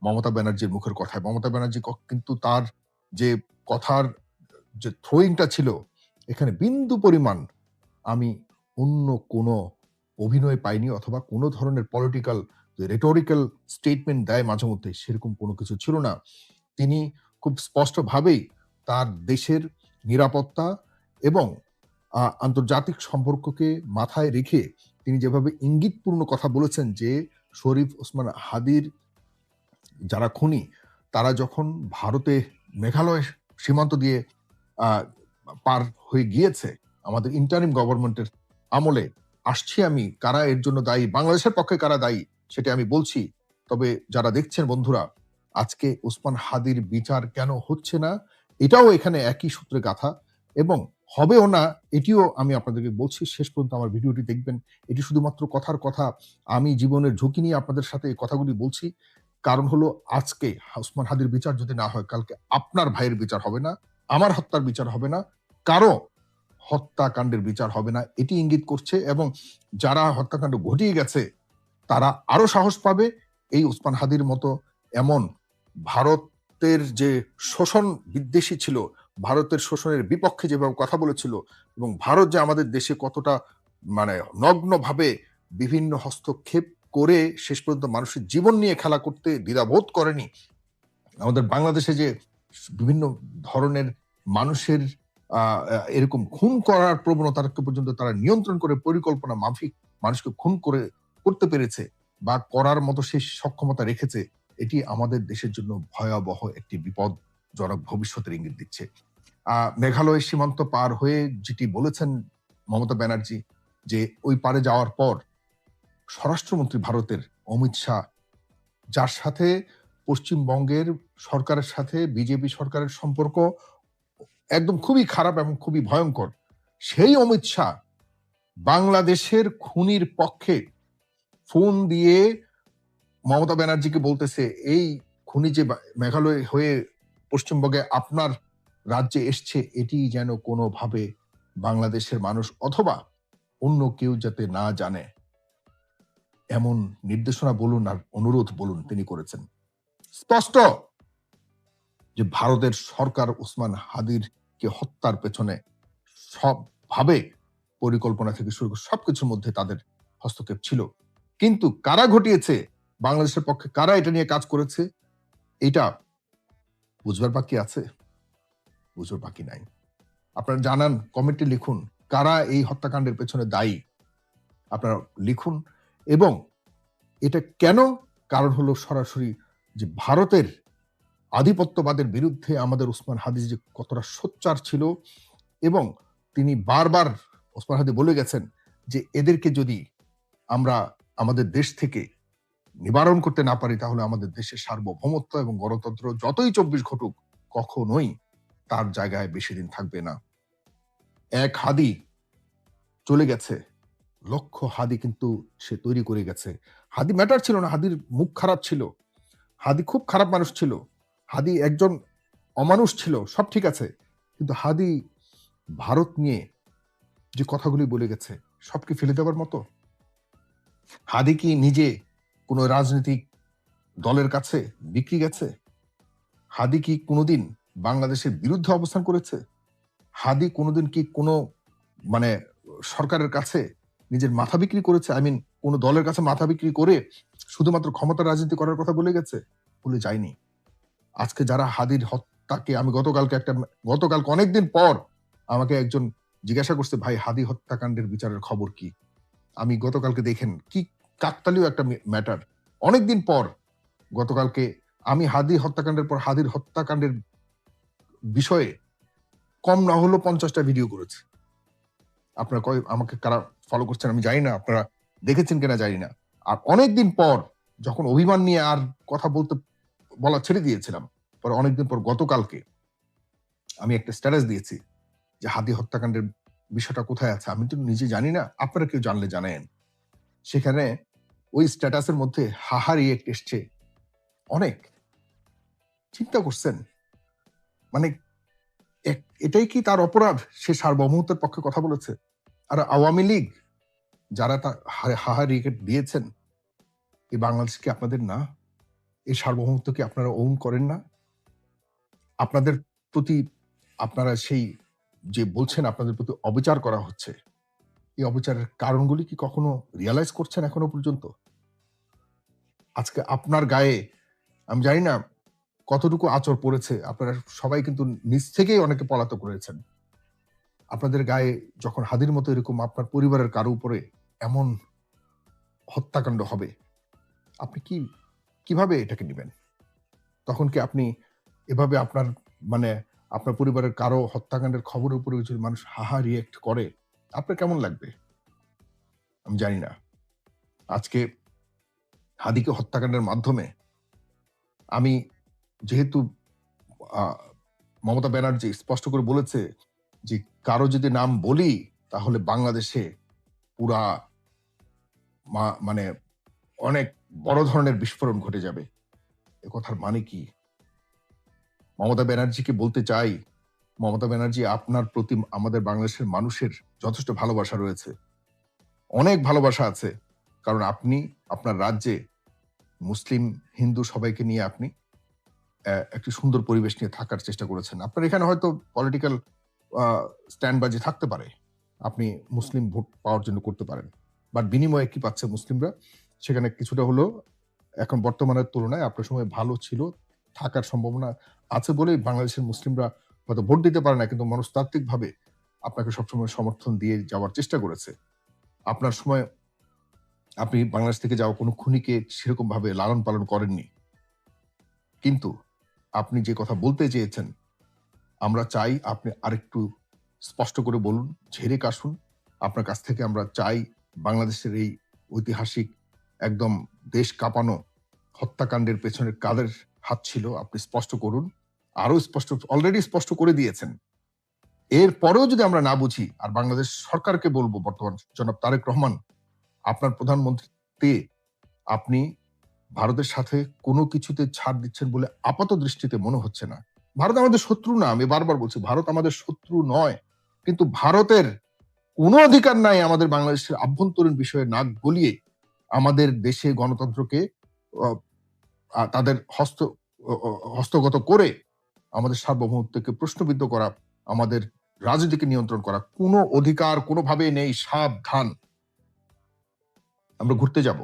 মমতা ব্যানার্জির মুখের কথায়। মমতা ব্যানার্জি কিন্তু তার যে কথার যে থ্রোয়িংটা ছিল, এখানে বিন্দু পরিমাণ আমি অন্য কোনো অভিনয় পাইনি, অথবা কোনো ধরনের পলিটিক্যাল যে rhetorical স্টেটমেন্ট দেয় মাঝেমধ্যে, সেরকম কোনো কিছু ছিল না। তিনি খুব স্পষ্টভাবেই তার দেশের নিরাপত্তা এবং আন্তর্জাতিক সম্পর্ককে মাথায় রেখে তিনি যেভাবে ইঙ্গিতপূর্ণ কথা বলেছেন যে শরীফ ওসমান হাদির যারা খুনি, তারা যখন ভারতে মেঘালয় সীমান্ত দিয়ে আহ, পার হয়ে গিয়েছে আমাদের ইন্টারিম গভর্নমেন্টের আমলে, আসছি আমি, কারা এর জন্য দায়ী, বাংলাদেশের পক্ষে কারা দায়ী সেটা আমি বলছি। তবে যারা দেখছেন বন্ধুরা, আজকে ওসমান হাদির বিচার কেন হচ্ছে না, এটাও এখানে একই সূত্রে গাথা, এবং হবেও না এটিও আমি আপনাদেরকে বলছি। শেষ পর্যন্ত আমার ভিডিওটি দেখবেন। এটি শুধুমাত্র কথার কথা, আমি জীবনের ঝুঁকি নিয়ে আপনাদের সাথে এই কথাগুলি বলছি। কারণ হলো, আজকে ওসমান হাদির বিচার যদি না হয়, কালকে আপনার ভাইয়ের বিচার হবে না, আমার হত্যার বিচার হবে না, কারো হত্যাকাণ্ডের বিচার হবে না, এটি ইঙ্গিত করছে। এবং যারা হত্যাকাণ্ড ঘটিয়ে গেছে তারা আরো সাহস পাবে এই ওসমান হাদির মতো এমন ভারতের যে শোষণ বিদ্বেষী ছিল, ভারতের শোষণের বিপক্ষে যেভাবে কথা বলেছিল, এবং ভারত যে আমাদের দেশে কতটা মানে নগ্নভাবে বিভিন্ন হস্তক্ষেপ করে শেষ পর্যন্ত মানুষের জীবন নিয়ে খেলা করতে দ্বিধাবোধ করেনি। আমাদের বাংলাদেশে যে বিভিন্ন ধরনের মানুষের এরকম খুন করার প্রবণতাকে পর্যন্ত তারা নিয়ন্ত্রণ করে পরিকল্পনা মাফিক মানুষকে খুন করতে পেরেছে বা করার মতো সেই সক্ষমতা রেখেছে, এটি আমাদের দেশের জন্য ভয়াবহ একটি বিপদজনক ভবিষ্যতের ইঙ্গিত দিচ্ছে। মেঘালয় সীমান্ত পার হয়ে যেটি বলেছেন মমতা ব্যানার্জি, যে ওই পারে যাওয়ার পর স্বরাষ্ট্রমন্ত্রী ভারতের অমিত শাহ, যার সাথে পশ্চিমবঙ্গের সরকারের সাথে বিজেপি সরকারের সম্পর্ক একদম খুবই খারাপ এবং খুবই ভয়ঙ্কর, সেই অমিত শাহ বাংলাদেশের খুনির পক্ষে ফোন দিয়ে মমতা ব্যানার্জিকে বলতেছে, এই খুনি যে মেঘালয় হয়ে পশ্চিমবঙ্গে আপনার রাজ্যে এসছে, এটি যেন কোনোভাবে বাংলাদেশের মানুষ অথবা অন্য কেউ যাতে না জানে, এমন নির্দেশনা বলুন আর অনুরোধ বলুন তিনি করেছেন। স্পষ্ট যে ভারতের সরকার ওসমান হাদির কে হত্যার পেছনে সবভাবে পরিকল্পনা থেকে শুরু করে সবকিছুর মধ্যে তাদের হস্তক্ষেপ ছিল। কিন্তু কারা ঘটিয়েছে, বাংলাদেশের পক্ষে কারা এটা নিয়ে কাজ করেছে, এটা বুঝবার বাকি আছে, বুঝবার বাকি নাই। আপনারা জানান, কমেন্টে লিখুন কারা এই হত্যাকাণ্ডের পেছনে দায়ী, আপনারা লিখুন। এবং এটা কেন, কারণ হলো সরাসরি যে ভারতের আধিপত্যবাদের বিরুদ্ধে আমাদের ওসমান হাদি যে কতটা সোচ্চার ছিল, এবং তিনি বারবার ওসমান হাদি বলে গেছেন যে এদেরকে যদি আমরা আমাদের দেশ থেকে নিবারণ করতে না পারি, তাহলে আমাদের দেশের সার্বভৌমত্ব এবং গণতন্ত্র যতই 24 ঘটুক কখনোই তার জায়গায় বেশি দিন থাকবে না। এক হাদি চলে গেছে, লক্ষ হাদি কিন্তু সে তৈরি করে গেছে। হাদি ম্যাটার ছিল না, হাদির মুখ খারাপ ছিল, হাদি খুব খারাপ মানুষ ছিল, হাদি একজন অমানুষ ছিল, সব ঠিক আছে, কিন্তু হাদি ভারত নিয়ে যে কথাগুলি বলে গেছে সব কি ফেলে দেওয়ার মতো? হাদি কি নিজে কোনো রাজনৈতিক দলের কাছে বিক্রি গেছে? হাদি কি কোনোদিন বাংলাদেশের বিরুদ্ধে অবস্থান করেছে? হাদি কোনোদিন কি কোনো মানে সরকারের কাছে নিজের মাথা বিক্রি করেছে? আই মিন, কোন দলের কাছে মাথা বিক্রি করে শুধুমাত্র ক্ষমতার রাজনীতি করার কথা বলে গেছে? বলে যায়নি। আজকে যারা হাদির হত্যাকে, আমি গতকালকে অনেকদিন পর আমাকে একজন জিজ্ঞাসা করছে, ভাই হাদি হত্যাকাণ্ডের বিচারের খবর কি? আমি গতকালকে দেখেন কি কাকতালীয় একটা ম্যাটার, অনেকদিন পর গতকালকে আমি হাদি হত্যাকাণ্ডের পর হাদির হত্যাকাণ্ডের বিষয়ে কম না হলো 50টা ভিডিও করেছে। আপনারা আমাকে কারা ফলো করছেন আমি জানি না, আপনারা দেখেছেন কিনা জানি না। আর অনেকদিন পর যখন অভিমান নিয়ে আর কথা বলা ছেড়ে দিয়েছিলাম, পরে অনেকদিন পর গতকালকে আমি একটা স্ট্যাটাস দিয়েছি যে হাদি হত্যাকাণ্ডের বিষয়টা কোথায় আছে, আমি তো নিজে জানি না, আপনারা কেউ জানলে জানেন। সেখানে ওই স্ট্যাটাসের মধ্যে হাহা রিয়েক্ট এসছে অনেক। চিন্তা করছেন, মানে এটাই কি তার অপরাধ? সে সার্বভৌমত্বের পক্ষে কথা বলেছে। আর আওয়ামী লীগ যারা হাহা রিয়েক্ট দিয়েছেন, এই বাংলাদেশ কি আপনাদের না? এই সার্বভৌমত্ব কি আপনারা ওন করেন না? আপনাদের প্রতি আপনারা সেই যে বলছেন আপনাদের প্রতি অবিচার করা হচ্ছে, এই অবিচারের কারণগুলি কি কখনো রিয়ালাইজ করছেন এখনো পর্যন্ত? আজকে আপনার গায়ে আমি জানি না কতটুকু আঁচড় পড়েছে। আপনারা সবাই কিন্তু নিজ থেকেই অনেকে পলাতক রয়েছেন। আপনাদের গায়ে যখন হাদির মতো এরকম আপনার পরিবারের কারো উপরে এমন হত্যাকাণ্ড হবে, আপনি কিভাবে এটাকে নিবেন? তখন কি আপনি এভাবে আপনার মানে আপনার পরিবারের কারো হত্যাকাণ্ডের খবরের উপরে যদি মানুষ হাহা রিঅ্যাক্ট করে, আপনার কেমন লাগবে? আমি জানি না। আজকে হাদিকে হত্যাকাণ্ডের মাধ্যমে আমি যেহেতু আ মমতা ব্যানার্জি স্পষ্ট করে বলেছে যে, কারো যদি নাম বলি তাহলে বাংলাদেশে পুরা মানে অনেক বড় ধরনের বিস্ফোরণ ঘটে যাবে। এ কথার মানে কি? মমতা ব্যানার্জিকে বলতে চাই, মমতা ব্যানার্জি আপনার প্রতি আমাদের বাংলাদেশের মানুষের যথেষ্ট ভালোবাসা রয়েছে। অনেক ভালোবাসা আছে। কারণ আপনি আপনার রাজ্যে মুসলিম, হিন্দু সবাইকে নিয়ে আপনি একটি সুন্দর পরিবেশ নিয়ে থাকার চেষ্টা করেছেন। আপনার এখানে হয়তো পলিটিক্যাল আ স্ট্যান্ড বাজি থাকতে পারে। আপনি মুসলিম ভোট পাওয়ার জন্য করতে পারেন। বাট বিনিময়ে কি পাচ্ছে মুসলিমরা? সেখানে কিছুটা হলেও এখন বর্তমানের তুলনায় আপনার সময় ভালো ছিল। থাকার সম্ভাবনা আছে বলেই বাংলাদেশের মুসলিমরা হয়তো ভোট দিতে পারে না কিন্তু মনস্তাত্ত্বিকভাবে আপনাকে সবসময় সমর্থন দিয়ে যাওয়ার চেষ্টা করেছে। আপনার সময় আপনি বাংলাদেশ থেকে যাওয়া কোনো খুনিকে সেরকমভাবে লালন-পালন করেননি। কিন্তু আপনি যে কথা বলতে চেয়েছেন, আমরা চাই আপনি আরেকটু স্পষ্ট করে বলুন, ঝেড়ে কাশুন। আপনার কাছ থেকে আমরা চাই বাংলাদেশের এই ঐতিহাসিক একদম দেশ কাঁপানো হত্যাকাণ্ডের পেছনে কাদের হাত ছিল আপনি স্পষ্ট করুন। আরো স্পষ্ট অলরেডি স্পষ্ট করে দিয়েছেন। এরপরেও যদি আমরা না বুঝি আর বাংলাদেশ সরকারকে বলব বর্তমান জনাব তারেক রহমান, আপনার প্রধানমন্ত্রী আপনি ভারতের সাথে কোনো কিছুতে ছাড় দিচ্ছেন বলে আপাত দৃষ্টিতে মনে হচ্ছে না। ভারত আমাদের শত্রু না। আমি বারবার বলছি ভারত আমাদের শত্রু নয়। কিন্তু ভারতের কোনো অধিকার নাই আমাদের বাংলাদেশের আভ্যন্তরীণ বিষয়ে নাক গলিয়ে আমাদের দেশে গণতন্ত্রকে অ তাদের হস্তগত করে আমাদের সার্বভৌমত্বকে প্রশ্নবিদ্ধ করা, আমাদের রাজনীতিকে নিয়ন্ত্রণ করা কোনো অধিকার কোনোভাবেই নেই। সাবধান। আমরা ঘুরতে যাব।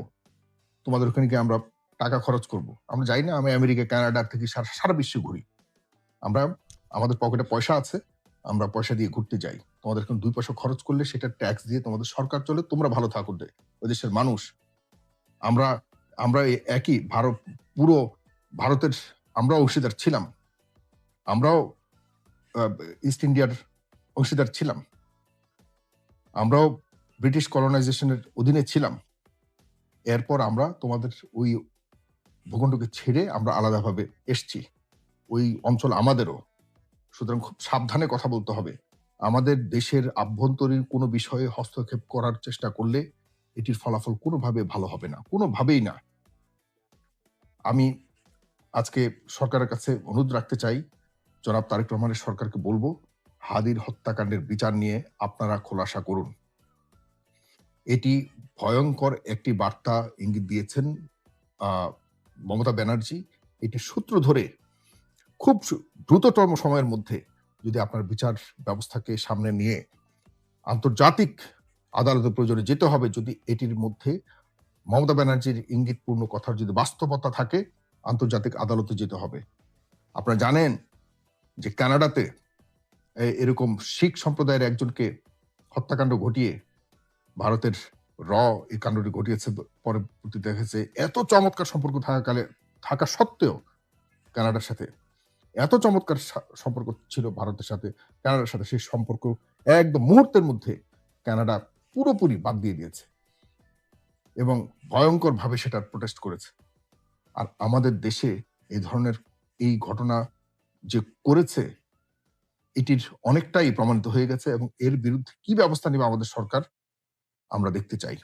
তোমাদের ওখানে গিয়ে আমরা টাকা খরচ করব। আমরা যাই না? আমি আমেরিকা, কানাডা থেকে সারা বিশ্বে ঘুরি। আমরা আমাদের পকেটে পয়সা আছে। আমরা পয়সা দিয়ে ঘুরতে যাই। তোমাদের এখন ২ পয়সা খরচ করলে সেটা ট্যাক্স দিয়ে তোমাদের সরকার চলে। তোমরা ভালো থাকো ওই দেশের মানুষ। আমরা আমরা একই পুরো ভারতের আমরাও অংশীদার ছিলাম। আমরাও আ ইস্ট ইন্ডিয়ার অংশীদার ছিলাম। আমরাও ব্রিটিশ কলোনাইজেশন এর অধীনে ছিলাম। এরপর আমরা তোমাদের ওই ভূখণ্ডকে ছেড়ে আমরা আলাদাভাবে এসছি। ওই অঞ্চল আমাদেরও। সুতরাং খুব সাবধানে কথা বলতে হবে। আমাদের দেশের আভ্যন্তরীণ কোনো বিষয়ে হস্তক্ষেপ করার চেষ্টা করলে এটির ফলাফল কোনোভাবে ভালো হবে না। কোনোভাবেই না। আমি আজকে সরকারের কাছে অনুরোধ রাখতে চাই, জনাব তারেক রহমানের সরকারকে বলব, হাদির হত্যাকাণ্ডের বিচার নিয়ে আপনারা খোলাসা করুন। এটি ভয়ংকর একটি বার্তা ইঙ্গিত দিয়েছেন আ মমতা ব্যানার্জি। এটির সূত্র ধরে খুব দ্রুততম সময়ের মধ্যে যদি আপনার বিচার ব্যবস্থাকে সামনে নিয়ে আন্তর্জাতিক আদালতের প্রয়োজনে যেতে হবে যদি এটির মধ্যে মমতা ব্যানার্জির ইঙ্গিতপূর্ণ কথার যদি বাস্তবতা থাকে, আন্তর্জাতিক আদালতে যেতে হবে। আপনারা জানেন যে কানাডাতে এরকম শিখ সম্প্রদায়ের একজনকে হত্যাকাণ্ড ঘটিয়ে ভারতের এই কাণ্ডটি ঘটিয়েছে। পরবর্তীতে দেখা গেছে এত চমৎকার সম্পর্ক থাকা সত্ত্বেও কানাডার সাথে এত চমৎকার সম্পর্ক ছিল ভারতের সাথে, কানাডার সাথে সেই সম্পর্ক একদম মুহূর্তের মধ্যে কানাডা পুরোপুরি বাদ দিয়ে দিয়েছে এবং ভয়ংকরভাবে সেটার প্রোটেস্ট করেছে। আর আমাদের দেশে এই ধরনের এই ঘটনা যে করেছে এটির অনেকটাই প্রমাণিত হয়ে গেছে এবং এর বিরুদ্ধে কি ব্যবস্থা নেবে আমাদের সরকার আমরা দেখতে চাই।